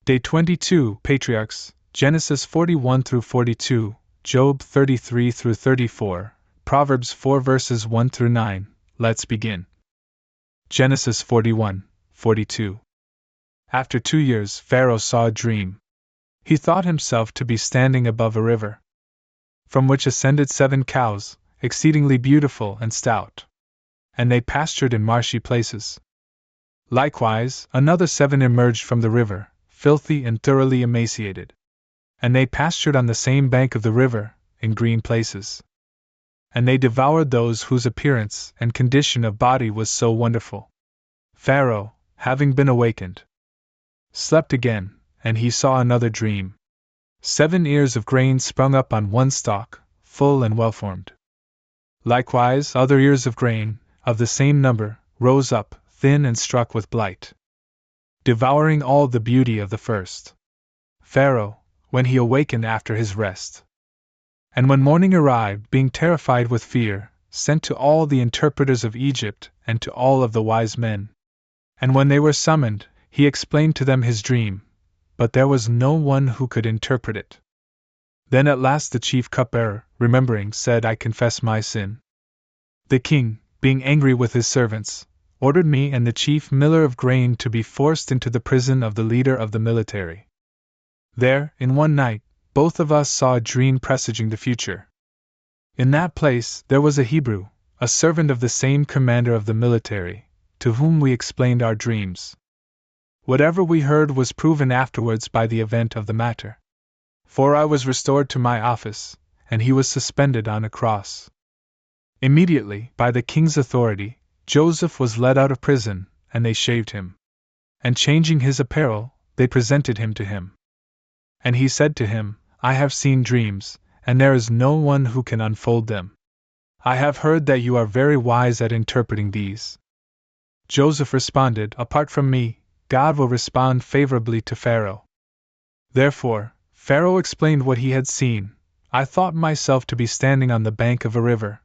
Day 22, Patriarchs, Genesis 41 through 42, Job 33 through 34, Proverbs 4 verses 1 through 9. Let's begin. Genesis 41:42. After 2 years, Pharaoh saw a dream. He thought himself to be standing above a river, from which ascended 7 cows, exceedingly beautiful and stout, and they pastured in marshy places. Likewise, another 7 emerged from the river, filthy and thoroughly emaciated, and they pastured on the same bank of the river, in green places. And they devoured those whose appearance and condition of body was so wonderful. Pharaoh, having been awakened, slept again, and he saw another dream. 7 ears of grain sprung up on one stalk, full and well-formed. Likewise, other ears of grain, of the same number, rose up, thin and struck with blight, devouring all the beauty of the first. Pharaoh, when he awakened after his rest, and when morning arrived, being terrified with fear, sent to all the interpreters of Egypt and to all of the wise men. And when they were summoned, he explained to them his dream, but there was no one who could interpret it. Then at last the chief cupbearer, remembering, said, I confess my sin. The king, being angry with his servants, ordered me and the chief miller of grain to be forced into the prison of the leader of the military. There, in one night, both of us saw a dream presaging the future. In that place there was a Hebrew, a servant of the same commander of the military, to whom we explained our dreams. Whatever we heard was proven afterwards by the event of the matter. For I was restored to my office, and he was suspended on a cross. Immediately, by the king's authority, Joseph was led out of prison, and they shaved him. And changing his apparel, they presented him to him. And he said to him, I have seen dreams, and there is no one who can unfold them. I have heard that you are very wise at interpreting these. Joseph responded, Apart from me, God will respond favorably to Pharaoh. Therefore, Pharaoh explained what he had seen. I thought myself to be standing on the bank of a river,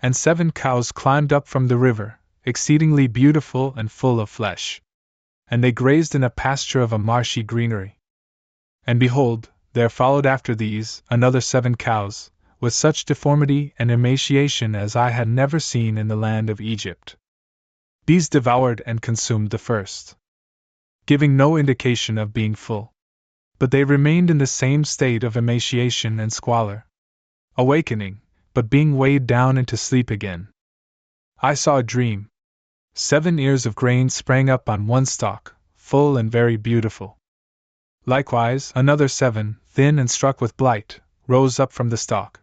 and 7 cows climbed up from the river, exceedingly beautiful and full of flesh. And they grazed in a pasture of a marshy greenery. And behold, there followed after these another 7 cows, with such deformity and emaciation as I had never seen in the land of Egypt. These devoured and consumed the first, giving no indication of being full. But they remained in the same state of emaciation and squalor, awakening, but being weighed down into sleep again. I saw a dream. 7 ears of grain sprang up on one stalk, full and very beautiful. Likewise, another 7, thin and struck with blight, rose up from the stalk,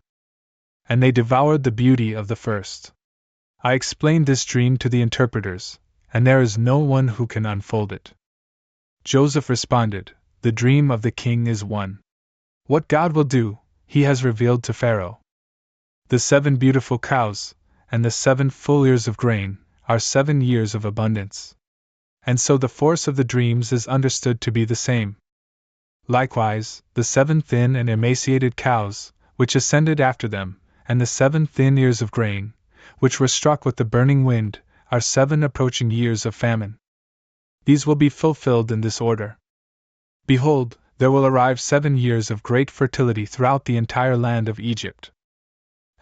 and they devoured the beauty of the first. I explained this dream to the interpreters, and there is no one who can unfold it. Joseph responded, The dream of the king is one. What God will do, he has revealed to Pharaoh. The 7 beautiful cows, and the 7 full ears of grain, are 7 years of abundance. And so the force of the dreams is understood to be the same. Likewise, the 7 thin and emaciated cows, which ascended after them, and the 7 thin ears of grain, which were struck with the burning wind, are 7 approaching years of famine. These will be fulfilled in this order. Behold, there will arrive 7 years of great fertility throughout the entire land of Egypt.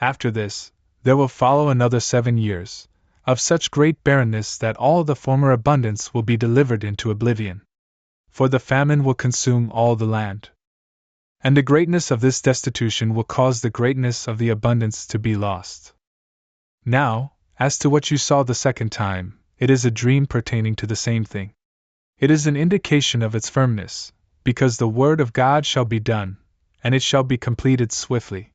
After this, there will follow another 7 years, of such great barrenness that all the former abundance will be delivered into oblivion. For the famine will consume all the land. And the greatness of this destitution will cause the greatness of the abundance to be lost. Now, as to what you saw the second time, it is a dream pertaining to the same thing. It is an indication of its firmness, because the word of God shall be done, and it shall be completed swiftly.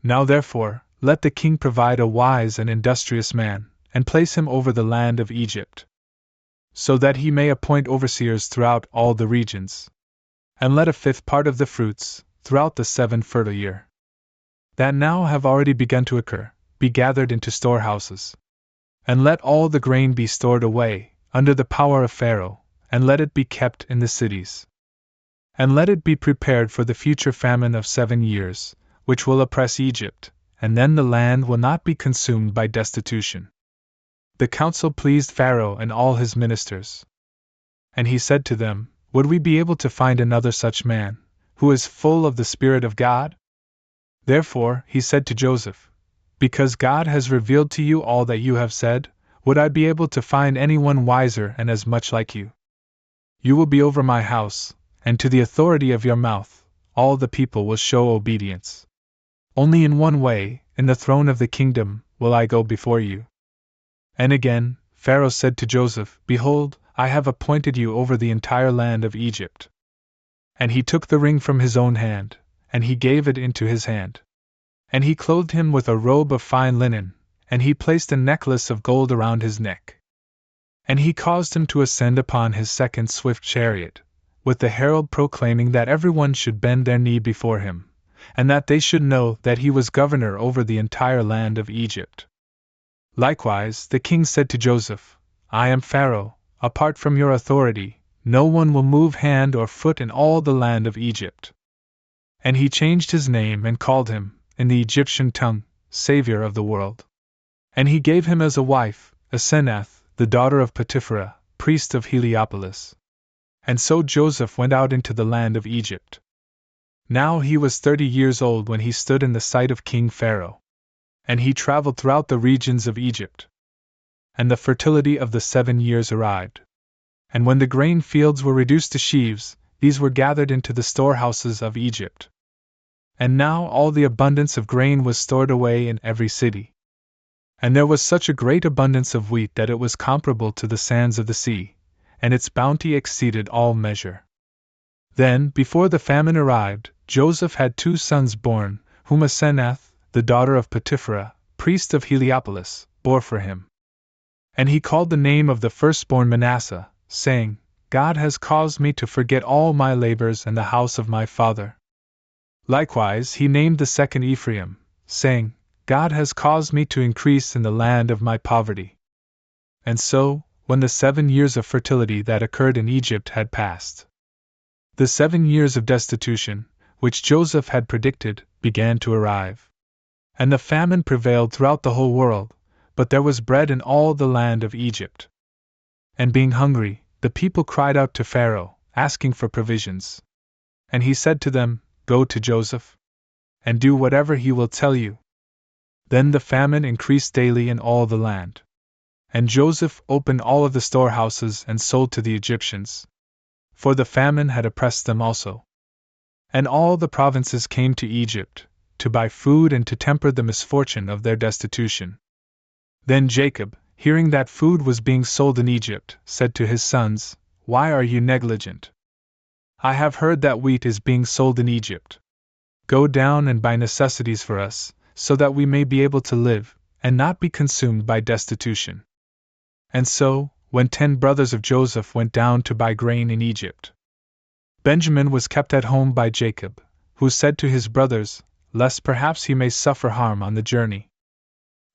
Now therefore, let the king provide a wise and industrious man, and place him over the land of Egypt, so that he may appoint overseers throughout all the regions. And let a 5th part of the fruits, throughout the 7 fertile year, that now have already begun to occur, be gathered into storehouses. And let all the grain be stored away, under the power of Pharaoh, and let it be kept in the cities. And let it be prepared for the future famine of 7 years, which will oppress Egypt, and then the land will not be consumed by destitution. The counsel pleased Pharaoh and all his ministers. And he said to them, would we be able to find another such man, who is full of the Spirit of God? Therefore, he said to Joseph, because God has revealed to you all that you have said, would I be able to find anyone wiser and as much like you? You will be over my house, and to the authority of your mouth, all the people will show obedience. Only in one way, in the throne of the kingdom, will I go before you. And again, Pharaoh said to Joseph, behold, I have appointed you over the entire land of Egypt. And he took the ring from his own hand, and he gave it into his hand. And he clothed him with a robe of fine linen, and he placed a necklace of gold around his neck. And he caused him to ascend upon his second swift chariot, with the herald proclaiming that everyone should bend their knee before him, and that they should know that he was governor over the entire land of Egypt. Likewise, the king said to Joseph, I am Pharaoh, apart from your authority, no one will move hand or foot in all the land of Egypt. And he changed his name and called him, in the Egyptian tongue, Savior of the world. And he gave him as a wife, Asenath, the daughter of Potiphera, priest of Heliopolis. And so Joseph went out into the land of Egypt. Now he was 30 years old when he stood in the sight of King Pharaoh. And he traveled throughout the regions of Egypt. And the fertility of the 7 years arrived. And when the grain fields were reduced to sheaves, these were gathered into the storehouses of Egypt. And now all the abundance of grain was stored away in every city. And there was such a great abundance of wheat that it was comparable to the sands of the sea, and its bounty exceeded all measure. Then, before the famine arrived, Joseph had 2 sons born, whom Asenath, the daughter of Potiphera, priest of Heliopolis, bore for him. And he called the name of the firstborn Manasseh, saying, God has caused me to forget all my labors and the house of my father. Likewise he named the second Ephraim, saying, God has caused me to increase in the land of my poverty. And so, when the 7 years of fertility that occurred in Egypt had passed, the 7 years of destitution, which Joseph had predicted, began to arrive. And the famine prevailed throughout the whole world, but there was bread in all the land of Egypt. And being hungry, the people cried out to Pharaoh, asking for provisions. And he said to them, Go to Joseph, and do whatever he will tell you. Then the famine increased daily in all the land. And Joseph opened all of the storehouses and sold to the Egyptians, for the famine had oppressed them also. And all the provinces came to Egypt, to buy food and to temper the misfortune of their destitution. Then Jacob, hearing that food was being sold in Egypt, said to his sons, Why are you negligent? I have heard that wheat is being sold in Egypt. Go down and buy necessities for us, so that we may be able to live, and not be consumed by destitution. And so, when 10 brothers of Joseph went down to buy grain in Egypt, Benjamin was kept at home by Jacob, who said to his brothers, Lest perhaps he may suffer harm on the journey.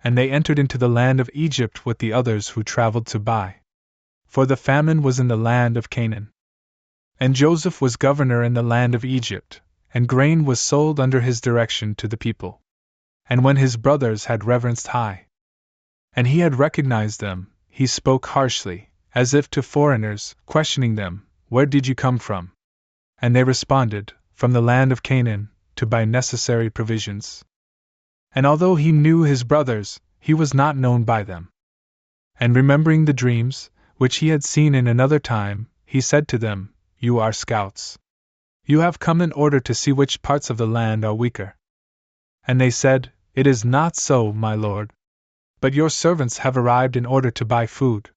And they entered into the land of Egypt with the others who traveled to buy. For the famine was in the land of Canaan. And Joseph was governor in the land of Egypt, and grain was sold under his direction to the people. And when his brothers had reverenced high, and he had recognized them, he spoke harshly, as if to foreigners, questioning them, Where did you come from? And they responded, From the land of Canaan, to buy necessary provisions. And although he knew his brothers, he was not known by them. And remembering the dreams, which he had seen in another time, he said to them, You are scouts. You have come in order to see which parts of the land are weaker. And they said, It is not so, my lord. But your servants have arrived in order to buy food.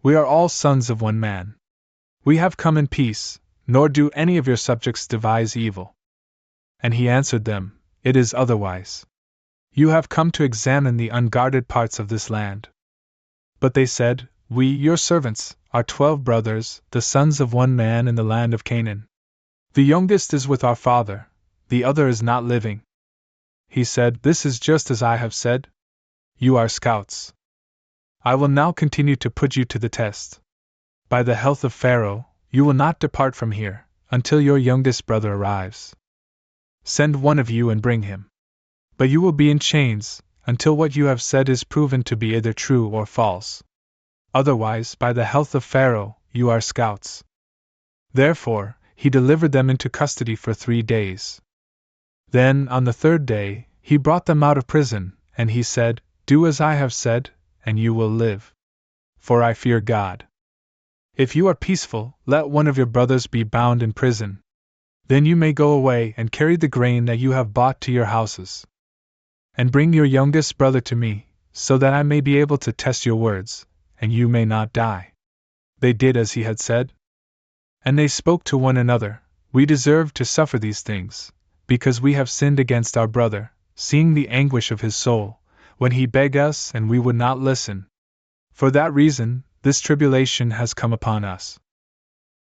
We are all sons of one man. We have come in peace, nor do any of your subjects devise evil. And he answered them, It is otherwise. You have come to examine the unguarded parts of this land. But they said, We, your servants, are 12 brothers, the sons of one man in the land of Canaan. The youngest is with our father, the other is not living. He said, This is just as I have said. You are scouts. I will now continue to put you to the test. By the health of Pharaoh, you will not depart from here, until your youngest brother arrives. Send one of you and bring him. But you will be in chains, until what you have said is proven to be either true or false. Otherwise, by the health of Pharaoh, you are scouts. Therefore, he delivered them into custody for 3 days. Then, on the 3rd day, he brought them out of prison, and he said, "Do as I have said, and you will live. For I fear God. If you are peaceful, let one of your brothers be bound in prison. Then you may go away and carry the grain that you have bought to your houses. And bring your youngest brother to me, so that I may be able to test your words, and you may not die." They did as he had said. And they spoke to one another, "We deserve to suffer these things, because we have sinned against our brother, seeing the anguish of his soul, when he begged us and we would not listen. For that reason, this tribulation has come upon us."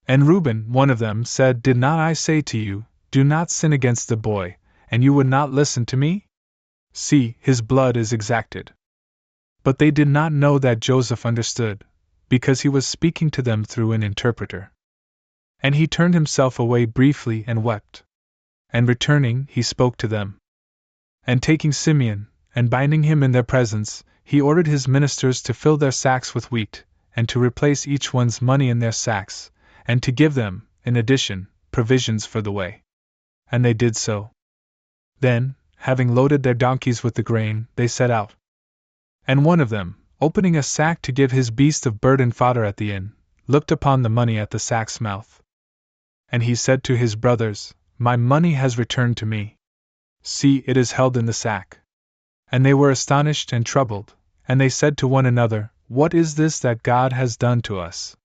And Reuben, one of them, said, "Did not I say to you, do not sin against the boy, and you would not listen to me? See, his blood is exacted." But they did not know that Joseph understood, because he was speaking to them through an interpreter. And he turned himself away briefly and wept. And returning, he spoke to them. And taking Simeon, and binding him in their presence, he ordered his ministers to fill their sacks with wheat, and to replace each one's money in their sacks, and to give them, in addition, provisions for the way. And they did so. Then, having loaded their donkeys with the grain, they set out. And one of them, opening a sack to give his beast of burden fodder at the inn, looked upon the money at the sack's mouth. And he said to his brothers, "My money has returned to me. See, it is held in the sack." And they were astonished and troubled, and they said to one another, "What is this that God has done to us?"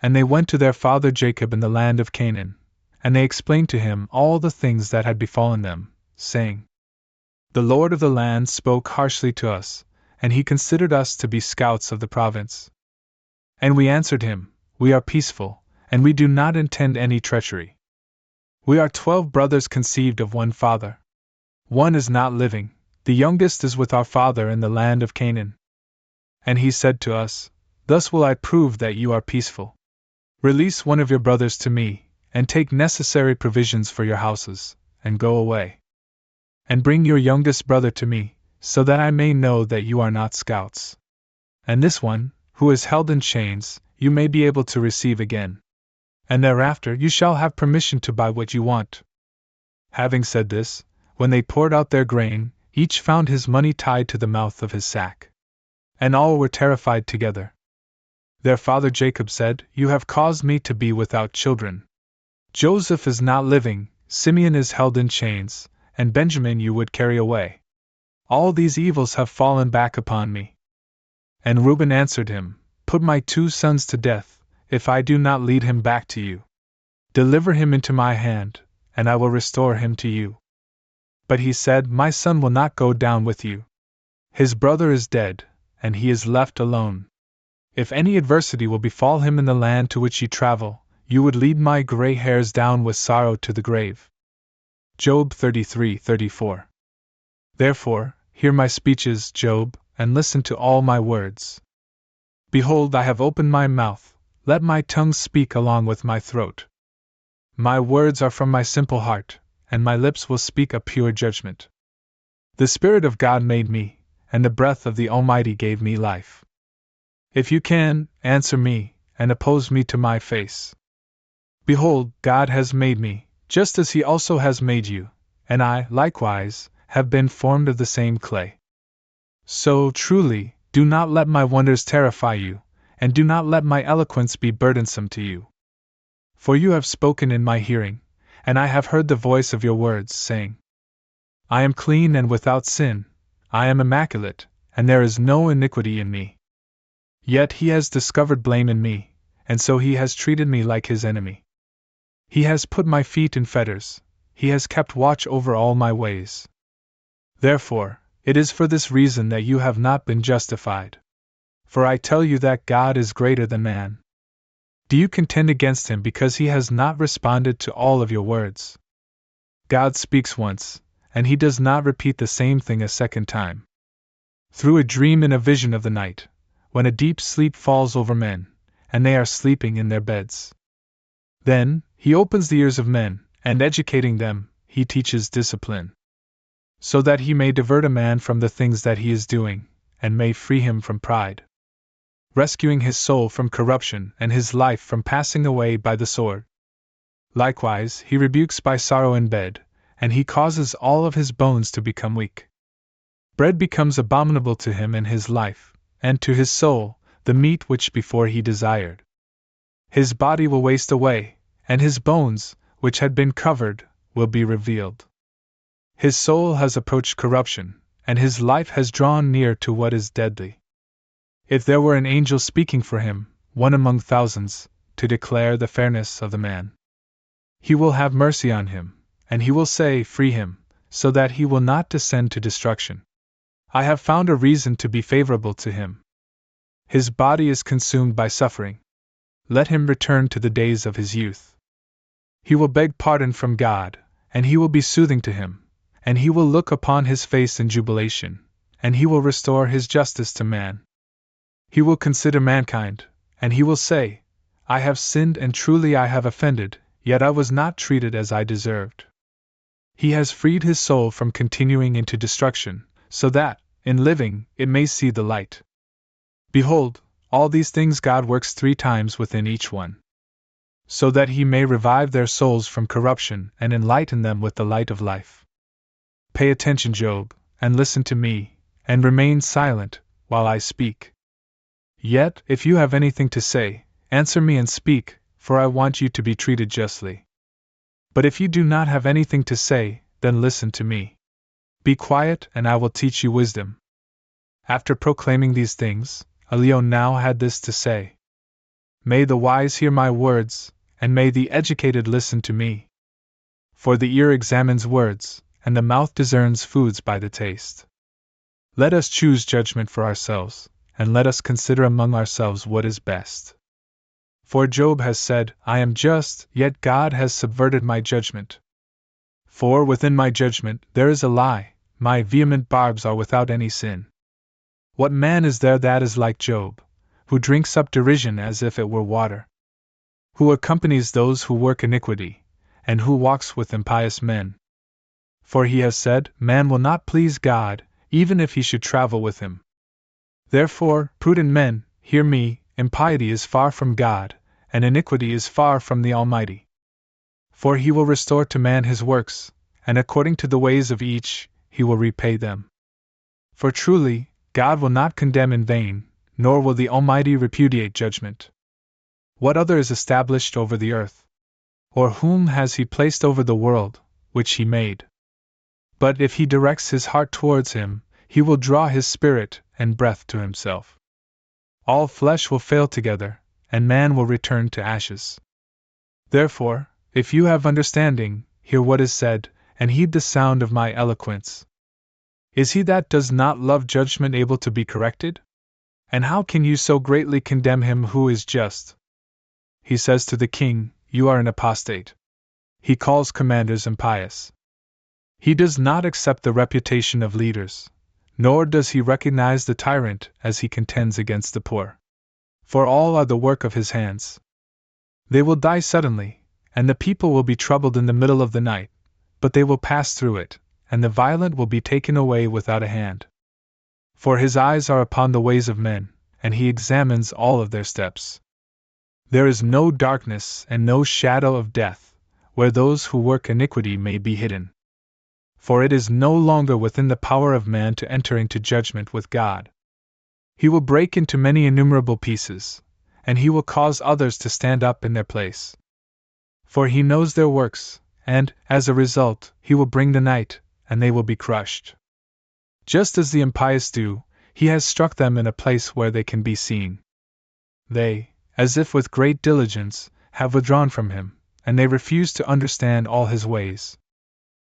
And they went to their father Jacob in the land of Canaan, and they explained to him all the things that had befallen them, saying, "The Lord of the land spoke harshly to us, and he considered us to be scouts of the province. And we answered him, We are peaceful, and we do not intend any treachery. We are 12 brothers conceived of one father. One is not living, the youngest is with our father in the land of Canaan. And he said to us, Thus will I prove that you are peaceful. Release one of your brothers to me, and take necessary provisions for your houses, and go away. And bring your youngest brother to me, so that I may know that you are not scouts. And this one, who is held in chains, you may be able to receive again. And thereafter you shall have permission to buy what you want." Having said this, when they poured out their grain, each found his money tied to the mouth of his sack. And all were terrified together. Their father Jacob said, "You have caused me to be without children. Joseph is not living, Simeon is held in chains, and Benjamin you would carry away. All these evils have fallen back upon me." And Reuben answered him, "Put my 2 sons to death, if I do not lead him back to you. Deliver him into my hand, and I will restore him to you." But he said, "My son will not go down with you. His brother is dead, and he is left alone. If any adversity will befall him in the land to which you travel, you would lead my gray hairs down with sorrow to the grave." Job 33:34. Therefore, hear my speeches, Job, and listen to all my words. Behold, I have opened my mouth, let my tongue speak along with my throat. My words are from my simple heart, and my lips will speak a pure judgment. The Spirit of God made me, and the breath of the Almighty gave me life. If you can, answer me, and oppose me to my face. Behold, God has made me, just as He also has made you, and I, likewise, have been formed of the same clay. So, truly, do not let my wonders terrify you, and do not let my eloquence be burdensome to you. For you have spoken in my hearing, and I have heard the voice of your words, saying, I am clean and without sin, I am immaculate, and there is no iniquity in me. Yet he has discovered blame in me, and so he has treated me like his enemy. He has put my feet in fetters, he has kept watch over all my ways. Therefore, it is for this reason that you have not been justified. For I tell you that God is greater than man. Do you contend against him because he has not responded to all of your words? God speaks once, and he does not repeat the same thing a second time. Through a dream and a vision of the night, when a deep sleep falls over men, and they are sleeping in their beds. Then, he opens the ears of men, and educating them, he teaches discipline. So that he may divert a man from the things that he is doing, and may free him from pride, rescuing his soul from corruption and his life from passing away by the sword. Likewise, he rebukes by sorrow in bed, and he causes all of his bones to become weak. Bread becomes abominable to him in his life, and to his soul, the meat which before he desired. His body will waste away, and his bones, which had been covered, will be revealed. His soul has approached corruption, and his life has drawn near to what is deadly. If there were an angel speaking for him, one among thousands, to declare the fairness of the man, he will have mercy on him, and he will say, "Free him, so that he will not descend to destruction. I have found a reason to be favorable to him. His body is consumed by suffering. Let him return to the days of his youth. He will beg pardon from God, and he will be soothing to him, and he will look upon his face in jubilation, and he will restore his justice to man. He will consider mankind, and he will say, I have sinned and truly I have offended, yet I was not treated as I deserved. He has freed his soul from continuing into destruction, so that, in living, it may see the light. Behold, all these things God works 3 times within each one, so that he may revive their souls from corruption and enlighten them with the light of life. Pay attention, Job, and listen to me, and remain silent while I speak. Yet, if you have anything to say, answer me and speak, for I want you to be treated justly. But if you do not have anything to say, then listen to me. Be quiet, and I will teach you wisdom. After proclaiming these things, Elihu now had this to say: May the wise hear my words, and may the educated listen to me. For the ear examines words, and the mouth discerns foods by the taste. Let us choose judgment for ourselves, and let us consider among ourselves what is best. For Job has said, I am just, yet God has subverted my judgment. For within my judgment there is a lie, my vehement barbs are without any sin. What man is there that is like Job, who drinks up derision as if it were water? Who accompanies those who work iniquity, and who walks with impious men? For he has said, Man will not please God, even if he should travel with him. Therefore, prudent men, hear me, impiety is far from God, and iniquity is far from the Almighty. For he will restore to man his works, and according to the ways of each, he will repay them. For truly, God will not condemn in vain, nor will the Almighty repudiate judgment. What other is established over the earth? Or whom has he placed over the world, which he made? But if he directs his heart towards him, he will draw his spirit and breath to himself. All flesh will fail together, and man will return to ashes. Therefore, if you have understanding, hear what is said, and heed the sound of my eloquence. Is he that does not love judgment able to be corrected? And how can you so greatly condemn him who is just? He says to the king, You are an apostate. He calls commanders impious. He does not accept the reputation of leaders, nor does he recognize the tyrant as he contends against the poor. For all are the work of his hands. They will die suddenly, and the people will be troubled in the middle of the night, but they will pass through it, and the violent will be taken away without a hand. For his eyes are upon the ways of men, and he examines all of their steps. There is no darkness and no shadow of death, where those who work iniquity may be hidden. For it is no longer within the power of man to enter into judgment with God. He will break into many innumerable pieces, and he will cause others to stand up in their place. For he knows their works, and, as a result, he will bring the night, and they will be crushed. Just as the impious do, he has struck them in a place where they can be seen. They, as if with great diligence, have withdrawn from him, and they refuse to understand all his ways.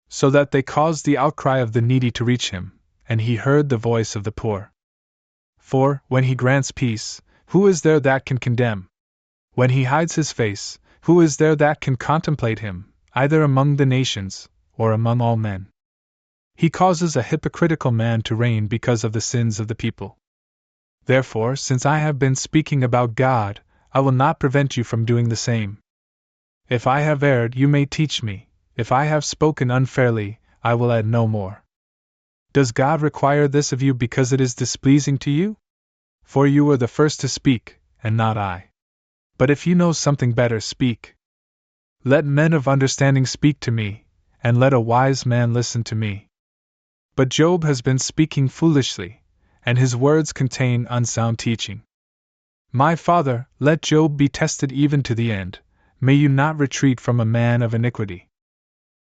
So that they caused the outcry of the needy to reach him, and he heard the voice of the poor. For, when he grants peace, who is there that can condemn? When he hides his face, who is there that can contemplate him, either among the nations, or among all men? He causes a hypocritical man to reign because of the sins of the people. Therefore, since I have been speaking about God, I will not prevent you from doing the same. If I have erred, you may teach me. If I have spoken unfairly, I will add no more. Does God require this of you because it is displeasing to you? For you were the first to speak, and not I. But if you know something better, speak. Let men of understanding speak to me, and let a wise man listen to me. But Job has been speaking foolishly, and his words contain unsound teaching. My father, let Job be tested even to the end. May you not retreat from a man of iniquity.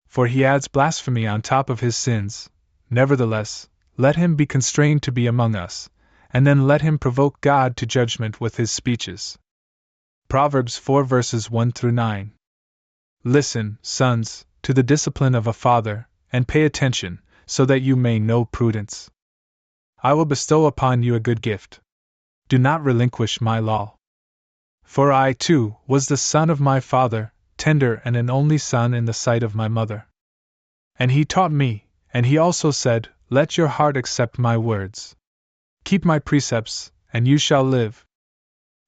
For he adds blasphemy on top of his sins. Nevertheless, let him be constrained to be among us, and then let him provoke God to judgment with his speeches. Proverbs 4 verses 1 through 9. Listen, sons, to the discipline of a father, and pay attention, so that you may know prudence. I will bestow upon you a good gift. Do not relinquish my law. For I, too, was the son of my father, tender and an only son in the sight of my mother. And he taught me, and he also said, Let your heart accept my words. Keep my precepts, and you shall live.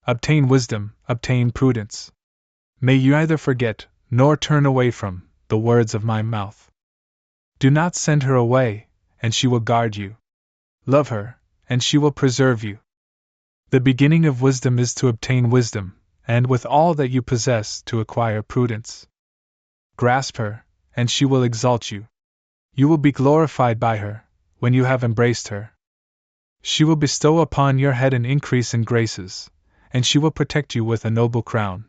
Obtain wisdom, obtain prudence. May you neither forget, nor turn away from, the words of my mouth. Do not send her away, and she will guard you. Love her, and she will preserve you. The beginning of wisdom is to obtain wisdom, and with all that you possess to acquire prudence. Grasp her, and she will exalt you. You will be glorified by her, when you have embraced her. She will bestow upon your head an increase in graces, and she will protect you with a noble crown.